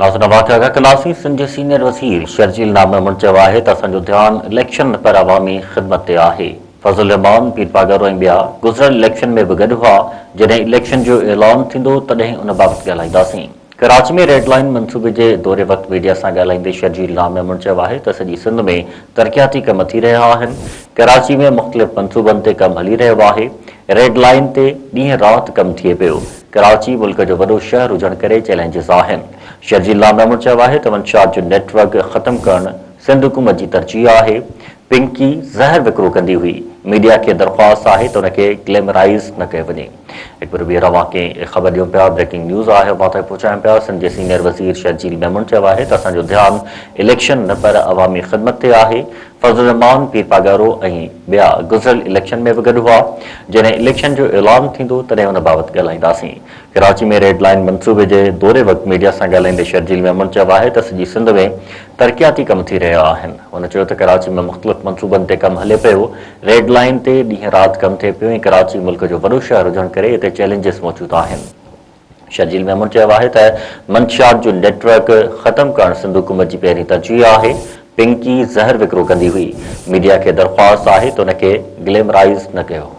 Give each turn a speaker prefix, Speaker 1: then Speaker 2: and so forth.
Speaker 1: नाज़रीन वाक़िआ क्लासी सिंध जे सीनियर वज़ीर शर्जील नामदार चयो आहे त असांजो ध्यानु इलेक्शन पर अवामी ख़िदमत ते आहे। फज़ल रहमान पीर पागर ऐं ॿिया गुज़िरियल इलेक्शन में बि गॾु हुआ। जॾहिं इलेक्शन जो ऐलान थींदो तॾहिं उन बाबति ॻाल्हाईंदासीं। कराची में रेड लाइन मंसूबे जे दौरे वक़्तु मीडिया सां ॻाल्हाईंदे शर्जील नामदार चयो आहे त सॼी सिंध में तरक़ियाती कम थी रहिया आहिनि। कराची में मुख़्तलिफ़ मंसूबनि ते कमु हली रहियो आहे। रेड लाइन ते ॾींहुं राति कमु थिए पियो। कराची मुल्क जो वॾो शहर हुजण करे चैलेंजिस आहिनि। शर्जील नामदार चयो आहे त मंशियात जो नेटवर्क ख़त्म करणु सिंध हुकूमत जी तरजीह आहे। पिंकी ज़हर विकिरो कंदी हुई। मीडिया खे दरख़्वास्त आहे त उनखे ग्लैमराइज़ न कयो वञे। हिकु बार ॿीहर वाक़ई ख़बर ॾियूं पिया, ब्रेकिंग न्यूज़ आहे, वात पहुचायूं पिया। सिंध जे सीनियर वज़ीर शर्जील मेमून चयो आहे त असांजो ध्यानु इलेक्शन न पर अवामी ख़िदमत ते आहे। फज़ल रहमान पीर पागारो ऐं ॿिया गुज़िरियल इलेक्शन में बि गॾु हुआ। जॾहिं इलेक्शन जो ऐलान थींदो तॾहिं उन बाबति ॻाल्हाईंदासीं। कराची में रेड लाइन मंसूबे जे दौरे वक़्तु मीडिया सां ॻाल्हाईंदे शर्जील मेमून चयो आहे त सॼी सिंध में तरक़ियाती कम थी रहिया आहिनि। हुन चयो त कराची में मुख़्तलिफ़ मंसूबनि ते कमु हले पियो। रेड लाइन ते ॾींहुं राति कमु थिए पियो ऐं कराची मुल्क जो वॾो शहर हुजण करे हिते चैलेंजिस मौजूदु आहिनि। शर्जील मेमून चयो आहे त मंशियात जो नेटवर्क ख़त्म करणु सिंध हुकूमत जी पहिरीं तरजीह आहे। पिंकी ज़हर विकिरो कंदी हुई। मीडिया खे दरख़्वास्त आहे त उनखे ग्लैमराइज़ न कयो।